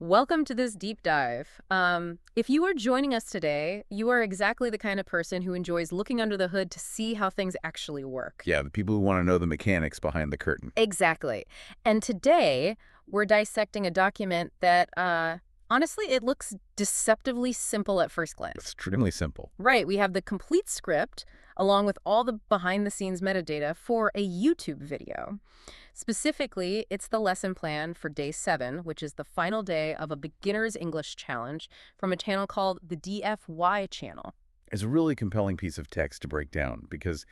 Welcome to this deep dive. If you are joining us today, you are exactly the kind of person who enjoys looking under the hood to see how things actually work. Yeah, the people who want to know the mechanics behind the curtain. Exactly. And today, we're dissecting a document that, honestly, it looks deceptively simple at first glance. Extremely simple. Right, we have the complete script, along with all the behind-the-scenes metadata for a YouTube video. Specifically, it's the lesson plan for Day 7, which is the final day of a beginner's English challenge from a channel called the DFY channel. It's a really compelling piece of text to break down because,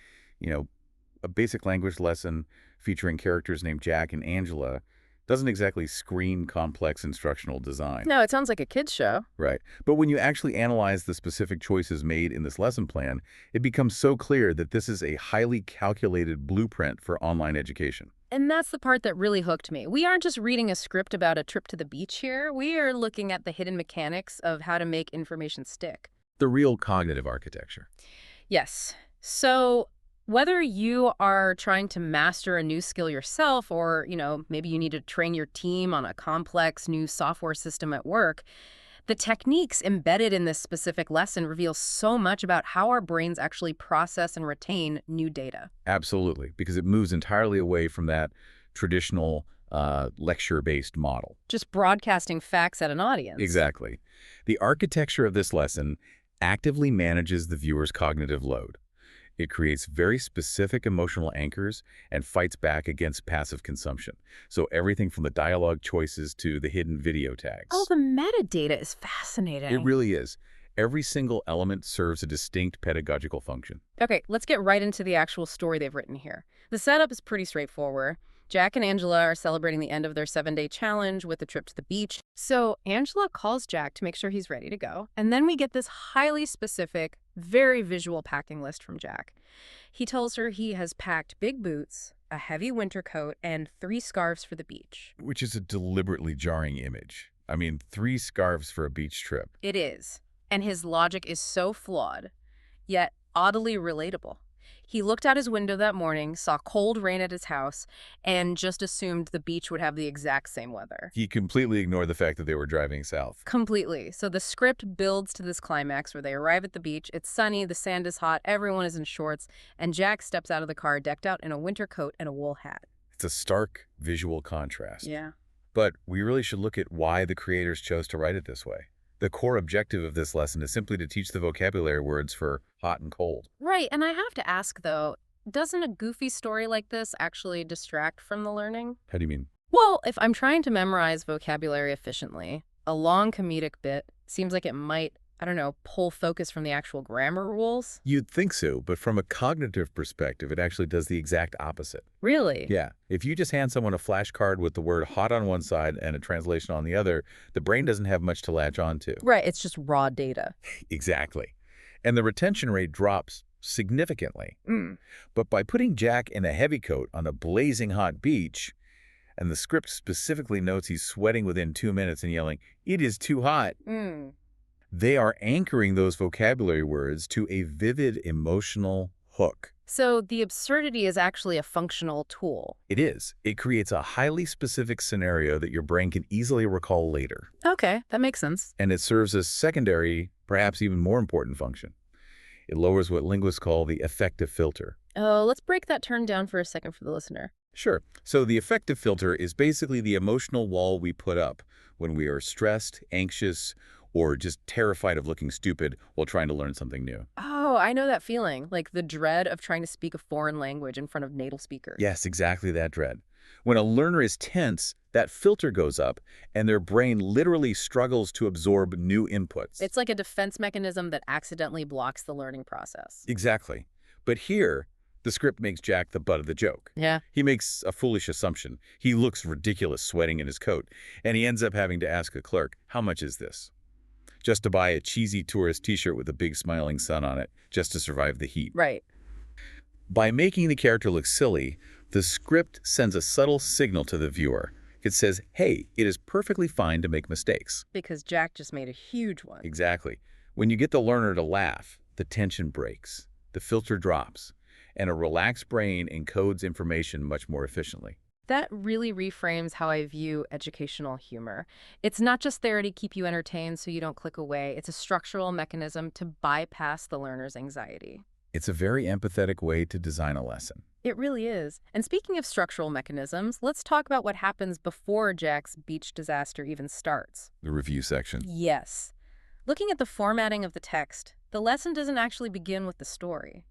a basic language lesson featuring characters named Jack and Angela doesn't exactly scream complex instructional design. No, it sounds like a kid's show. Right. But when you actually analyze the specific choices made in this lesson plan, it becomes so clear that this is a highly calculated blueprint for online education. And that's the part that really hooked me. We aren't just reading a script about a trip to the beach here. We are looking at the hidden mechanics of how to make information stick. The real cognitive architecture. Yes. So whether you are trying to master a new skill yourself or, maybe you need to train your team on a complex new software system at work, the techniques embedded in this specific lesson reveal so much about how our brains actually process and retain new data. Absolutely, because it moves entirely away from that traditional lecture-based model. Just broadcasting facts at an audience. Exactly. The architecture of this lesson actively manages the viewer's cognitive load. It creates very specific emotional anchors and fights back against passive consumption. So everything from the dialogue choices to the hidden video tags. Oh, the metadata is fascinating. It really is. Every single element serves a distinct pedagogical function. Okay, let's get right into the actual story they've written here. The setup is pretty straightforward. Jack and Angela are celebrating the end of their 7-day challenge with a trip to the beach. So Angela calls Jack to make sure he's ready to go. And then we get this highly specific, very visual packing list from Jack. He tells her he has packed big boots, a heavy winter coat, and 3 scarves for the beach. Which is a deliberately jarring image. I mean, 3 scarves for a beach trip. It is. And his logic is so flawed, yet oddly relatable. He looked out his window that morning, saw cold rain at his house, and just assumed the beach would have the exact same weather. He completely ignored the fact that they were driving south. Completely. So the script builds to this climax where they arrive at the beach. It's sunny, the sand is hot, everyone is in shorts, and Jack steps out of the car decked out in a winter coat and a wool hat. It's a stark visual contrast. Yeah. But we really should look at why the creators chose to write it this way. The core objective of this lesson is simply to teach the vocabulary words for hot and cold. Right, and I have to ask, though, doesn't a goofy story like this actually distract from the learning? How do you mean? Well, if I'm trying to memorize vocabulary efficiently, a long comedic bit seems like it might, pull focus from the actual grammar rules. You'd think so, but from a cognitive perspective, it actually does the exact opposite. Really? Yeah. If you just hand someone a flashcard with the word hot on one side and a translation on the other, the brain doesn't have much to latch on to. Right, it's just raw data. Exactly. And the retention rate drops significantly. But by putting Jack in a heavy coat on a blazing hot beach, and the script specifically notes he's sweating within 2 minutes and yelling, "It is too hot," they are anchoring those vocabulary words to a vivid emotional hook. So the absurdity is actually a functional tool. It is. It creates a highly specific scenario that your brain can easily recall later. Okay, that makes sense. And it serves a secondary, perhaps even more important function. It lowers what linguists call the affective filter. Oh, let's break that term down for a second for the listener. Sure. So the affective filter is basically the emotional wall we put up when we are stressed, anxious, or just terrified of looking stupid while trying to learn something new. Oh, I know that feeling, like the dread of trying to speak a foreign language in front of native speakers. Yes, exactly that dread. When a learner is tense, that filter goes up, and their brain literally struggles to absorb new inputs. It's like a defense mechanism that accidentally blocks the learning process. Exactly. But here, the script makes Jack the butt of the joke. Yeah. He makes a foolish assumption. He looks ridiculous sweating in his coat, and he ends up having to ask a clerk, "How much is this?" Just to buy a cheesy tourist t-shirt with a big smiling sun on it, just to survive the heat. Right. By making the character look silly, the script sends a subtle signal to the viewer. It says, hey, it is perfectly fine to make mistakes. Because Jack just made a huge one. Exactly. When you get the learner to laugh, the tension breaks, the filter drops, and a relaxed brain encodes information much more efficiently. That really reframes how I view educational humor. It's not just there to keep you entertained so you don't click away. It's a structural mechanism to bypass the learner's anxiety. It's a very empathetic way to design a lesson. It really is. And speaking of structural mechanisms, let's talk about what happens before Jack's beach disaster even starts. The review section. Yes. Looking at the formatting of the text, the lesson doesn't actually begin with the story.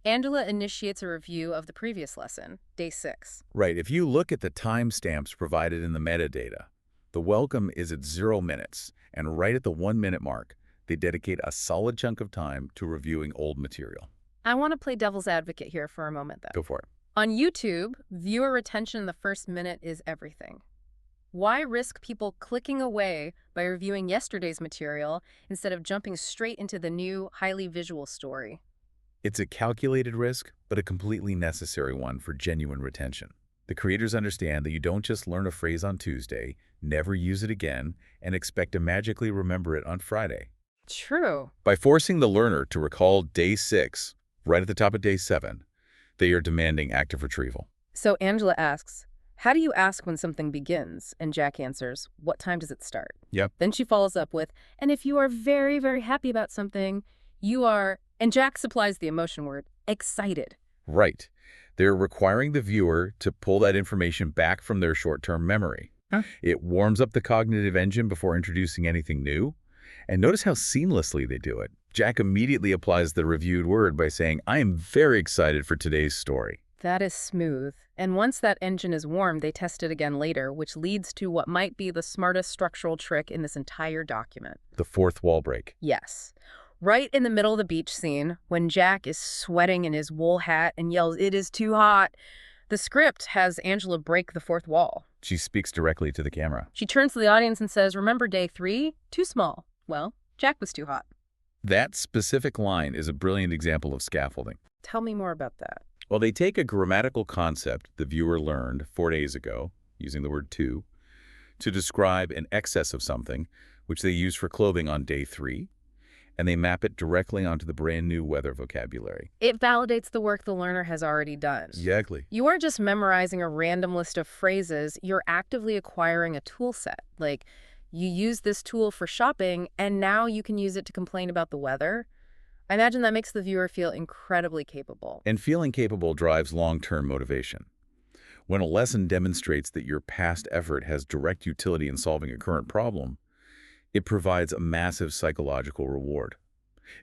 Angela initiates a review of the previous lesson, day 6. Right. If you look at the timestamps provided in the metadata, the welcome is at 0 minutes, and right at the 1-minute mark, they dedicate a solid chunk of time to reviewing old material. I want to play devil's advocate here for a moment, though. Go for it. On YouTube, viewer retention in the first minute is everything. Why risk people clicking away by reviewing yesterday's material instead of jumping straight into the new, highly visual story? It's a calculated risk, but a completely necessary one for genuine retention. The creators understand that you don't just learn a phrase on Tuesday, never use it again, and expect to magically remember it on Friday. True. By forcing the learner to recall day 6, right at the top of day 7, they are demanding active retrieval. So Angela asks, how do you ask when something begins? And Jack answers, what time does it start? Yep. Then she follows up with, and if you are very, very happy about something, you are, and Jack supplies the emotion word, excited. Right. They're requiring the viewer to pull that information back from their short-term memory. It warms up the cognitive engine before introducing anything new. And notice how seamlessly they do it. Jack immediately applies the reviewed word by saying, I am very excited for today's story. That is smooth. And once that engine is warm, they test it again later, which leads to what might be the smartest structural trick in this entire document. The fourth wall break. Yes. Right in the middle of the beach scene, when Jack is sweating in his wool hat and yells, "It is too hot," the script has Angela break the fourth wall. She speaks directly to the camera. She turns to the audience and says, remember day 3? Too small. Well, Jack was too hot. That specific line is a brilliant example of scaffolding. Tell me more about that. Well, they take a grammatical concept the viewer learned 4 days ago, using the word to describe an excess of something, which they use for clothing on day 3, and they map it directly onto the brand new weather vocabulary. It validates the work the learner has already done. Exactly. You aren't just memorizing a random list of phrases, you're actively acquiring a tool set. Like, you use this tool for shopping, and now you can use it to complain about the weather. I imagine that makes the viewer feel incredibly capable. And feeling capable drives long-term motivation. When a lesson demonstrates that your past effort has direct utility in solving a current problem, it provides a massive psychological reward.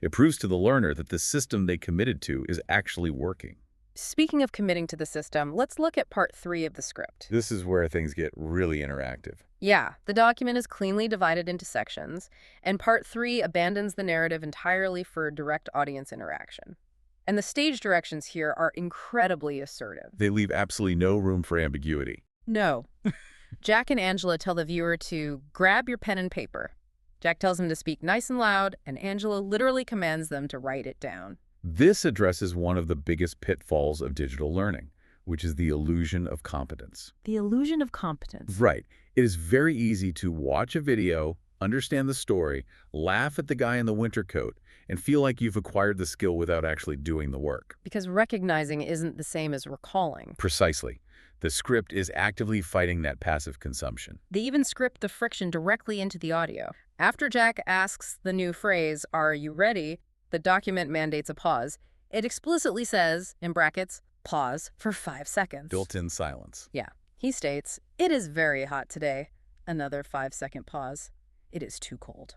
It proves to the learner that the system they committed to is actually working. Speaking of committing to the system, let's look at part 3 of the script. This is where things get really interactive. Yeah, the document is cleanly divided into sections, and part 3 abandons the narrative entirely for direct audience interaction. And the stage directions here are incredibly assertive. They leave absolutely no room for ambiguity. No. Jack and Angela tell the viewer to grab your pen and paper. Jack tells them to speak nice and loud, and Angela literally commands them to write it down. This addresses one of the biggest pitfalls of digital learning, which is the illusion of competence. The illusion of competence. Right. It is very easy to watch a video, understand the story, laugh at the guy in the winter coat, and feel like you've acquired the skill without actually doing the work. Because recognizing isn't the same as recalling. Precisely. The script is actively fighting that passive consumption. They even script the friction directly into the audio. After Jack asks the new phrase, "Are you ready?" the document mandates a pause. It explicitly says, in brackets, pause for 5 seconds. Built-in silence. Yeah. He states, "It is very hot today." Another 5-second pause. "It is too cold."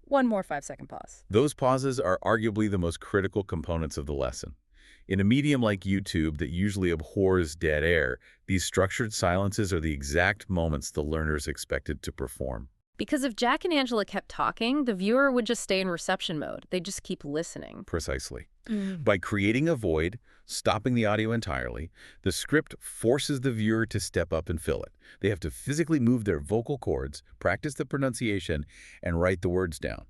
One more 5-second pause. Those pauses are arguably the most critical components of the lesson. In a medium like YouTube that usually abhors dead air, these structured silences are the exact moments the learners expected to perform. Because if Jack and Angela kept talking, the viewer would just stay in reception mode. They'd just keep listening. Precisely. By creating a void, stopping the audio entirely, the script forces the viewer to step up and fill it. They have to physically move their vocal cords, practice the pronunciation, and write the words down.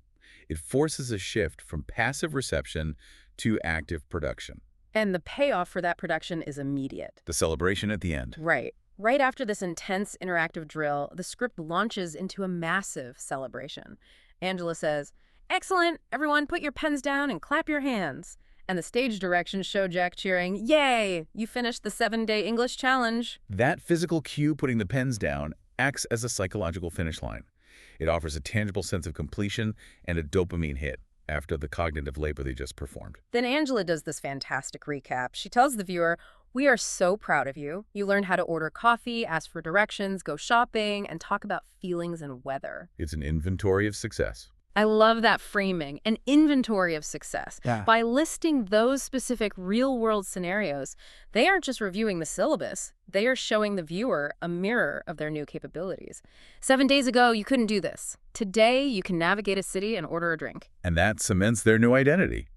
It forces a shift from passive reception to active production. And the payoff for that production is immediate. The celebration at the end. Right. Right after this intense interactive drill, the script launches into a massive celebration. Angela says, "Excellent! Everyone put your pens down and clap your hands." And the stage directions show Jack cheering, "Yay! You finished the 7-day English challenge." That physical cue, putting the pens down, acts as a psychological finish line. It offers a tangible sense of completion and a dopamine hit after the cognitive labor they just performed. Then Angela does this fantastic recap. She tells the viewer, "We are so proud of you. You learned how to order coffee, ask for directions, go shopping, and talk about feelings and weather." It's an inventory of success. I love that framing, an inventory of success. Yeah. By listing those specific real-world scenarios, they aren't just reviewing the syllabus. They are showing the viewer a mirror of their new capabilities. 7 days ago, you couldn't do this. Today, you can navigate a city and order a drink. And that cements their new identity.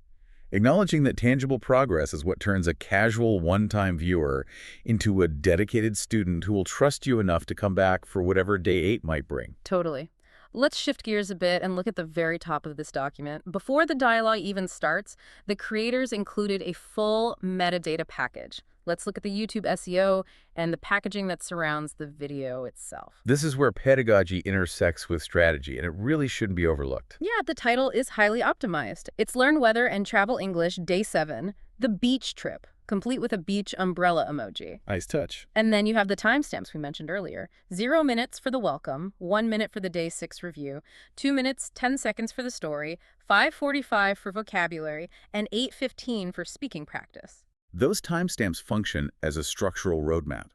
Acknowledging that tangible progress is what turns a casual one-time viewer into a dedicated student who will trust you enough to come back for whatever day 8 might bring. Totally. Let's shift gears a bit and look at the very top of this document. Before the dialogue even starts, the creators included a full metadata package. Let's look at the YouTube SEO and the packaging that surrounds the video itself. This is where pedagogy intersects with strategy, and it really shouldn't be overlooked. Yeah, the title is highly optimized. It's Learn Weather and Travel English Day 7, The Beach Trip, complete with a beach umbrella emoji. Nice touch. And then you have the timestamps we mentioned earlier. 0 minutes for the welcome, 1 minute for the Day 6 review, 2 minutes, 10 seconds for the story, 5:45 for vocabulary, and 8:15 for speaking practice. Those timestamps function as a structural roadmap.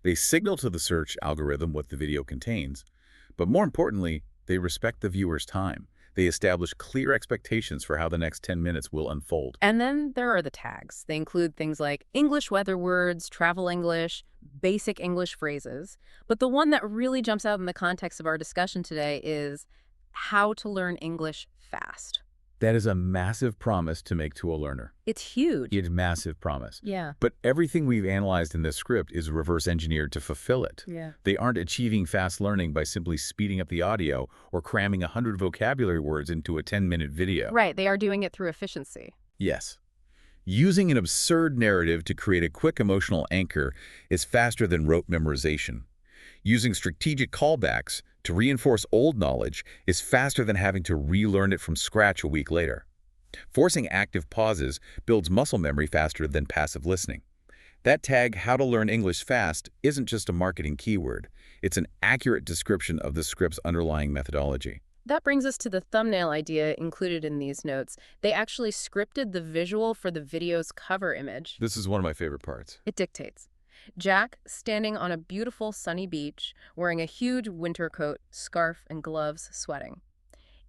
They signal to the search algorithm what the video contains, but more importantly, they respect the viewer's time. They establish clear expectations for how the next 10 minutes will unfold. And then there are the tags. They include things like English weather words, travel English, basic English phrases. But the one that really jumps out in the context of our discussion today is how to learn English fast. That is a massive promise to make to a learner. It's huge. It's a massive promise. Yeah. But everything we've analyzed in this script is reverse engineered to fulfill it. Yeah. They aren't achieving fast learning by simply speeding up the audio or cramming 100 vocabulary words into a 10-minute video. Right. They are doing it through efficiency. Yes. Using an absurd narrative to create a quick emotional anchor is faster than rote memorization. Using strategic callbacks to reinforce old knowledge is faster than having to relearn it from scratch a week later. Forcing active pauses builds muscle memory faster than passive listening. That tag, "How to Learn English Fast," isn't just a marketing keyword. It's an accurate description of the script's underlying methodology. That brings us to the thumbnail idea included in these notes. They actually scripted the visual for the video's cover image. This is one of my favorite parts. It dictates. Jack standing on a beautiful sunny beach, wearing a huge winter coat, scarf, and gloves, sweating.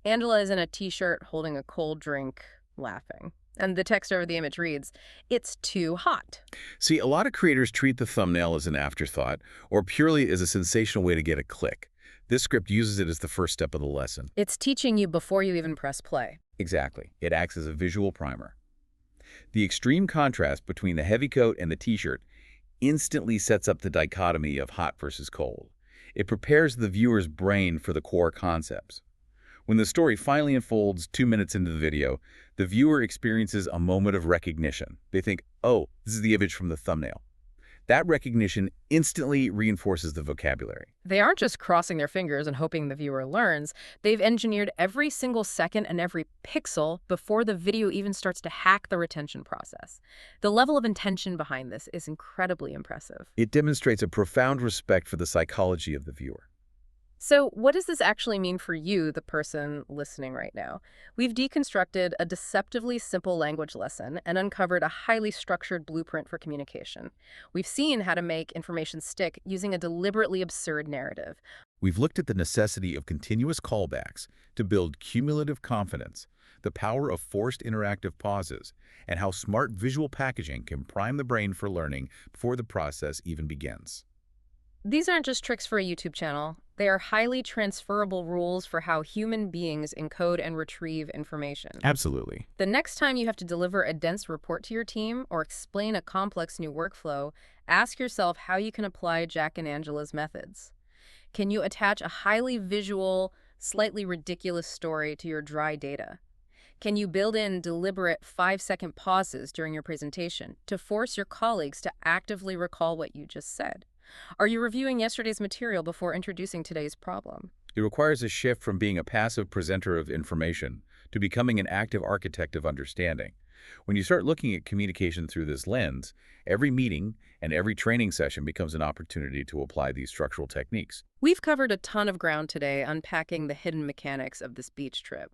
Angela is in a t-shirt holding a cold drink, laughing. And the text over the image reads, "It's too hot." See, a lot of creators treat the thumbnail as an afterthought or purely as a sensational way to get a click. This script uses it as the first step of the lesson. It's teaching you before you even press play. Exactly. It acts as a visual primer. The extreme contrast between the heavy coat and the t-shirt instantly sets up the dichotomy of hot versus cold. It prepares the viewer's brain for the core concepts. When the story finally unfolds 2 minutes into the video, the viewer experiences a moment of recognition. They think, "Oh, this is the image from the thumbnail." That recognition instantly reinforces the vocabulary. They aren't just crossing their fingers and hoping the viewer learns. They've engineered every single second and every pixel before the video even starts to hack the retention process. The level of intention behind this is incredibly impressive. It demonstrates a profound respect for the psychology of the viewer. So what does this actually mean for you, the person listening right now? We've deconstructed a deceptively simple language lesson and uncovered a highly structured blueprint for communication. We've seen how to make information stick using a deliberately absurd narrative. We've looked at the necessity of continuous callbacks to build cumulative confidence, the power of forced interactive pauses, and how smart visual packaging can prime the brain for learning before the process even begins. These aren't just tricks for a YouTube channel. They are highly transferable rules for how human beings encode and retrieve information. Absolutely. The next time you have to deliver a dense report to your team or explain a complex new workflow, ask yourself how you can apply Jack and Angela's methods. Can you attach a highly visual, slightly ridiculous story to your dry data? Can you build in deliberate 5-second pauses during your presentation to force your colleagues to actively recall what you just said? Are you reviewing yesterday's material before introducing today's problem? It requires a shift from being a passive presenter of information to becoming an active architect of understanding. When you start looking at communication through this lens, every meeting and every training session becomes an opportunity to apply these structural techniques. We've covered a ton of ground today unpacking the hidden mechanics of this beach trip.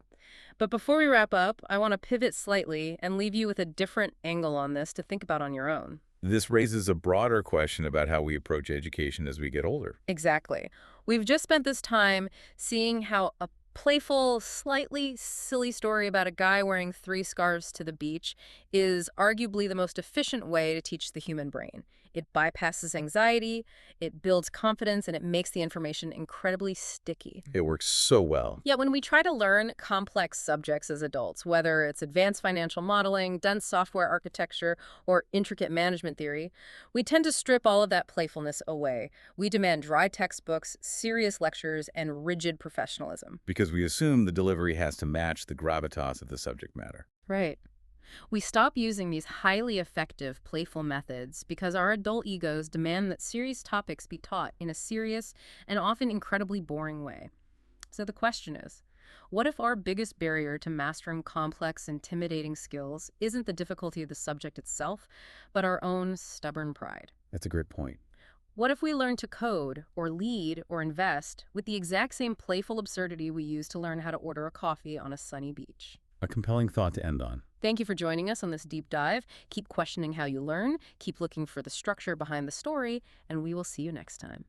But before we wrap up, I want to pivot slightly and leave you with a different angle on this to think about on your own. This raises a broader question about how we approach education as we get older. Exactly. We've just spent this time seeing how a playful, slightly silly story about a guy wearing 3 scarves to the beach is arguably the most efficient way to teach the human brain. It bypasses anxiety, it builds confidence, and it makes the information incredibly sticky. It works so well. Yet when we try to learn complex subjects as adults, whether it's advanced financial modeling, dense software architecture, or intricate management theory, we tend to strip all of that playfulness away. We demand dry textbooks, serious lectures, and rigid professionalism. Because we assume the delivery has to match the gravitas of the subject matter. Right. We stop using these highly effective, playful methods because our adult egos demand that serious topics be taught in a serious and often incredibly boring way. So the question is, what if our biggest barrier to mastering complex, intimidating skills isn't the difficulty of the subject itself, but our own stubborn pride? That's a great point. What if we learn to code, or lead, or invest with the exact same playful absurdity we use to learn how to order a coffee on a sunny beach? A compelling thought to end on. Thank you for joining us on this deep dive. Keep questioning how you learn, keep looking for the structure behind the story, and we will see you next time.